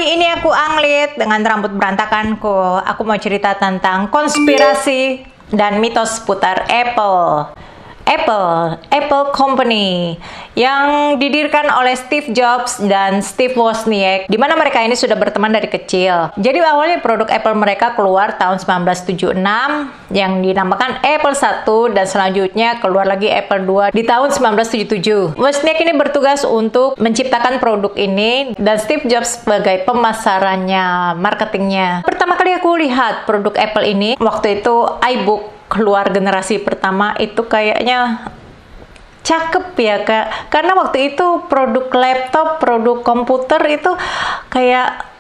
Kali ini aku Anglit dengan rambut berantakanku. Aku mau cerita tentang konspirasi dan mitos seputar Apple. Apple Company yang didirikan oleh Steve Jobs dan Steve Wozniak, di mana mereka ini sudah berteman dari kecil. Jadi awalnya produk Apple mereka keluar tahun 1976 yang dinamakan Apple I dan selanjutnya keluar lagi Apple II di tahun 1977. Wozniak ini bertugas untuk menciptakan produk ini dan Steve Jobs sebagai pemasarannya, marketingnya. Pertama kali aku lihat produk Apple ini waktu itu iBook keluar generasi pertama itu kayaknya cakep ya Kak, karena waktu itu produk laptop, produk komputer itu kayak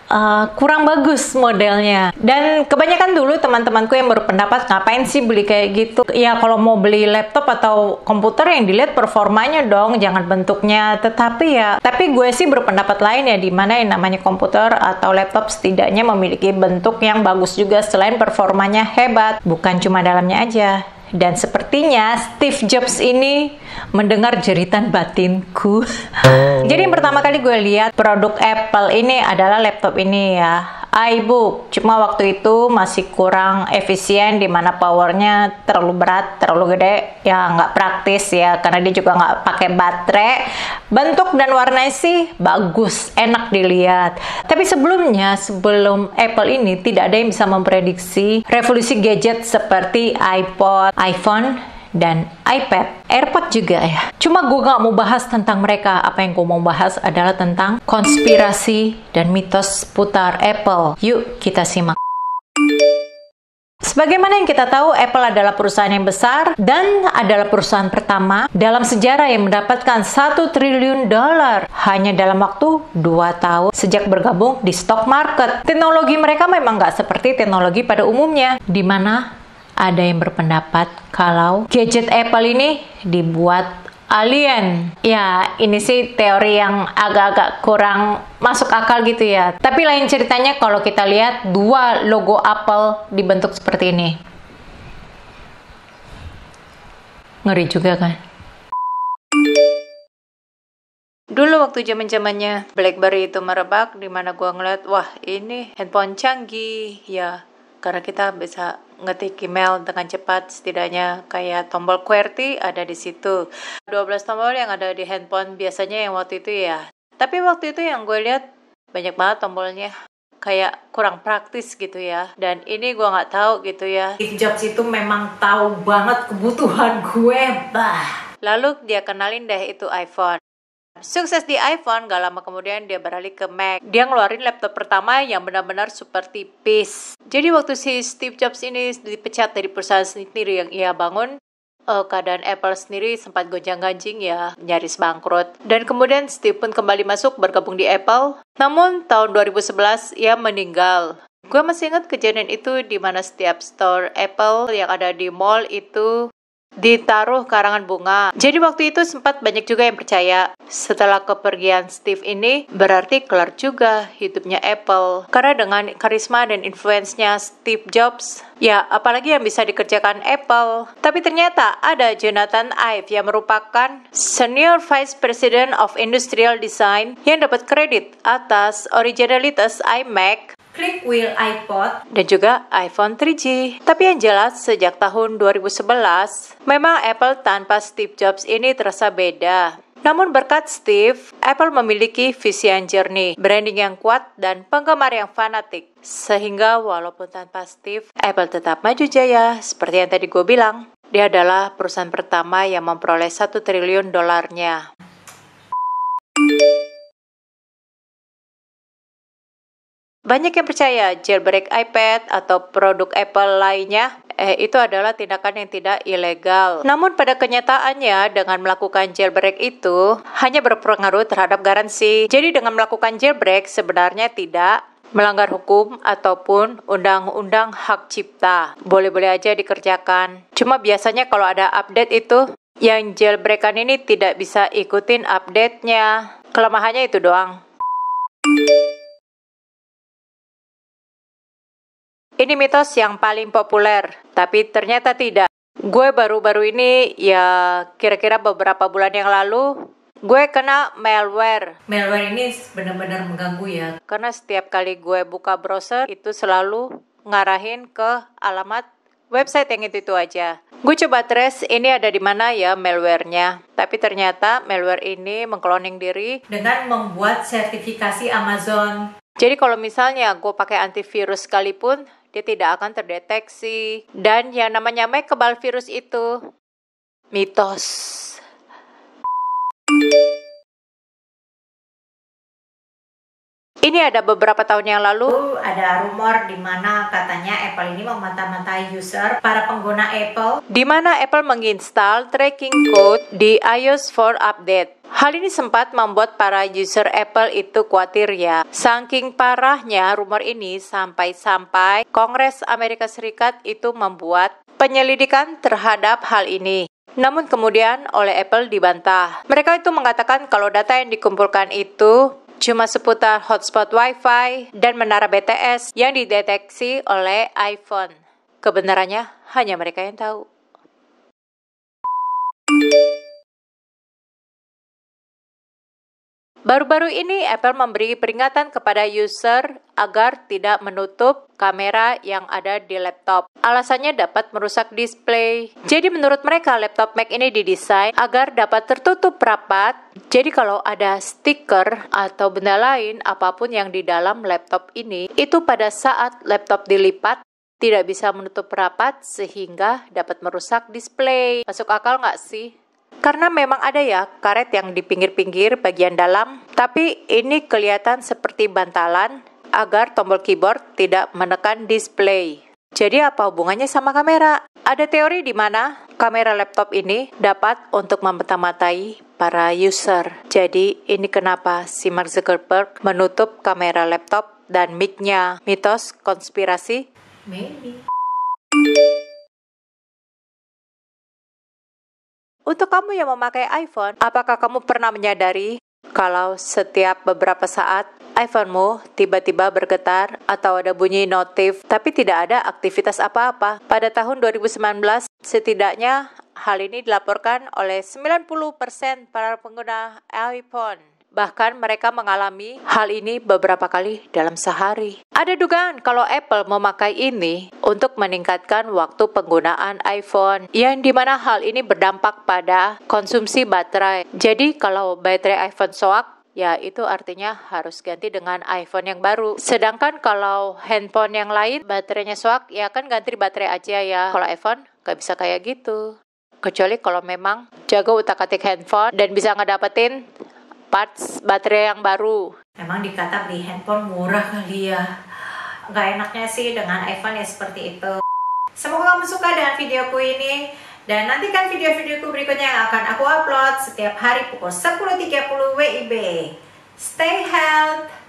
kurang bagus modelnya, dan kebanyakan dulu teman-temanku yang berpendapat ngapain sih beli kayak gitu ya, kalau mau beli laptop atau komputer yang dilihat performanya dong, jangan bentuknya. Tapi gue sih berpendapat lain ya, dimana yang namanya komputer atau laptop setidaknya memiliki bentuk yang bagus juga selain performanya hebat, bukan cuma dalamnya aja. Dan sepertinya Steve Jobs ini mendengar jeritan batinku. Jadi yang pertama kali gue lihat produk Apple ini adalah laptop ini ya, iBook. Cuma waktu itu masih kurang efisien, dimana powernya terlalu berat, terlalu gede, ya nggak praktis ya, karena dia juga nggak pakai baterai. Bentuk dan warnanya sih bagus, enak dilihat. Tapi sebelum Apple ini tidak ada yang bisa memprediksi revolusi gadget seperti iPod, iPhone, dan iPad, AirPod juga ya. Cuma gue gak mau bahas tentang mereka. Apa yang gue mau bahas adalah tentang konspirasi dan mitos seputar Apple. Yuk kita simak. Sebagaimana yang kita tahu, Apple adalah perusahaan yang besar dan adalah perusahaan pertama dalam sejarah yang mendapatkan $1 triliun hanya dalam waktu 2 tahun sejak bergabung di stock market. Teknologi mereka memang nggak seperti teknologi pada umumnya, di mana ada yang berpendapat kalau gadget Apple ini dibuat alien. Ya, ini sih teori yang agak-agak kurang masuk akal gitu ya. Tapi lain ceritanya kalau kita lihat dua logo Apple dibentuk seperti ini. Ngeri juga kan? Dulu waktu zaman-zamannya BlackBerry itu merebak, dimana gua ngeliat, wah ini handphone canggih ya, karena kita bisa ngetik email dengan cepat, setidaknya kayak tombol QWERTY ada di situ. 12 tombol yang ada di handphone biasanya yang waktu itu ya. Tapi waktu itu yang gue lihat banyak banget tombolnya, kayak kurang praktis gitu ya. Dan ini gue nggak tahu gitu ya, Steve Jobs itu memang tahu banget kebutuhan gue, bah. Lalu dia kenalin deh itu iPhone. Sukses di iPhone, gak lama kemudian dia beralih ke Mac. Dia ngeluarin laptop pertama yang benar-benar super tipis. Jadi waktu si Steve Jobs ini dipecat dari perusahaan sendiri yang ia bangun, keadaan Apple sendiri sempat gonjang-ganjing ya, nyaris bangkrut. Dan kemudian Steve pun kembali masuk bergabung di Apple. Namun tahun 2011 ia meninggal. Gue masih ingat kejadian itu, di mana setiap store Apple yang ada di mall itu ditaruh karangan bunga. Jadi waktu itu sempat banyak juga yang percaya setelah kepergian Steve ini berarti kelar juga hidupnya Apple. Karena dengan karisma dan influence-nya Steve Jobs, ya apalagi yang bisa dikerjakan Apple. Tapi ternyata ada Jonathan Ive yang merupakan Senior Vice President of Industrial Design yang dapat kredit atas originalitas iMac, Click Wheel iPod, dan juga iPhone 3G. Tapi yang jelas sejak tahun 2011, memang Apple tanpa Steve Jobs ini terasa beda. Namun berkat Steve, Apple memiliki visi yang jernih, branding yang kuat, dan penggemar yang fanatik. Sehingga walaupun tanpa Steve, Apple tetap maju jaya. Seperti yang tadi gue bilang, dia adalah perusahaan pertama yang memperoleh $1 triliun. Banyak yang percaya jailbreak iPad atau produk Apple lainnya itu adalah tindakan yang tidak ilegal. Namun pada kenyataannya dengan melakukan jailbreak itu hanya berpengaruh terhadap garansi. Jadi dengan melakukan jailbreak sebenarnya tidak melanggar hukum ataupun undang-undang hak cipta. Boleh-boleh aja dikerjakan. Cuma biasanya kalau ada update itu, yang jailbreakan ini tidak bisa ikutin update-nya. Kelemahannya itu doang. Ini mitos yang paling populer, tapi ternyata tidak. Gue baru-baru ini, ya kira-kira beberapa bulan yang lalu, gue kena malware. Malware ini benar-benar mengganggu ya. Karena setiap kali gue buka browser itu selalu ngarahin ke alamat website yang itu aja. Gue coba trace ini ada di mana ya malware-nya. Tapi ternyata malware ini mengcloning diri dengan membuat sertifikasi Amazon. Jadi kalau misalnya gue pakai antivirus sekalipun, dia tidak akan terdeteksi. Dan yang namanya Mac kebal virus itu mitos. Ini ada beberapa tahun yang lalu ada rumor di mana katanya Apple ini memata-matai user para pengguna Apple, di mana Apple menginstal tracking code di iOS 4 update. Hal ini sempat membuat para user Apple itu khawatir ya. Saking parahnya rumor ini sampai Kongres Amerika Serikat itu membuat penyelidikan terhadap hal ini. Namun kemudian oleh Apple dibantah. Mereka itu mengatakan kalau data yang dikumpulkan itu cuma seputar hotspot Wi-Fi dan menara BTS yang dideteksi oleh iPhone. Kebenarannya hanya mereka yang tahu. Baru-baru ini Apple memberi peringatan kepada user agar tidak menutup kamera yang ada di laptop. Alasannya dapat merusak display. Jadi menurut mereka laptop Mac ini didesain agar dapat tertutup rapat. Jadi kalau ada stiker atau benda lain apapun yang di dalam laptop ini, itu pada saat laptop dilipat tidak bisa menutup rapat sehingga dapat merusak display. Masuk akal nggak sih? Karena memang ada ya karet yang di pinggir-pinggir bagian dalam, tapi ini kelihatan seperti bantalan agar tombol keyboard tidak menekan display. Jadi apa hubungannya sama kamera? Ada teori di mana kamera laptop ini dapat untuk memata-matai para user. Jadi ini kenapa si Mark Zuckerberg menutup kamera laptop dan mic-nya. Mitos konspirasi? Maybe. Untuk kamu yang memakai iPhone, apakah kamu pernah menyadari kalau setiap beberapa saat iPhone-mu tiba-tiba bergetar atau ada bunyi notif, tapi tidak ada aktivitas apa-apa? Pada tahun 2019, setidaknya hal ini dilaporkan oleh 90% para pengguna iPhone. Bahkan mereka mengalami hal ini beberapa kali dalam sehari. Ada dugaan kalau Apple memakai ini untuk meningkatkan waktu penggunaan iPhone, yang dimana hal ini berdampak pada konsumsi baterai. Jadi kalau baterai iPhone soak, ya itu artinya harus ganti dengan iPhone yang baru. Sedangkan kalau handphone yang lain baterainya soak, ya kan ganti baterai aja ya. Kalau iPhone gak bisa kayak gitu. Kecuali kalau memang jago utak-atik handphone dan bisa ngedapetin parts baterai yang baru. Emang dikata beli handphone murah kali ya. Gak enaknya sih dengan iPhone ya seperti itu. Semoga kamu suka dengan videoku ini. Dan nantikan video-videoku berikutnya yang akan aku upload setiap hari pukul 10.30 WIB. Stay healthy.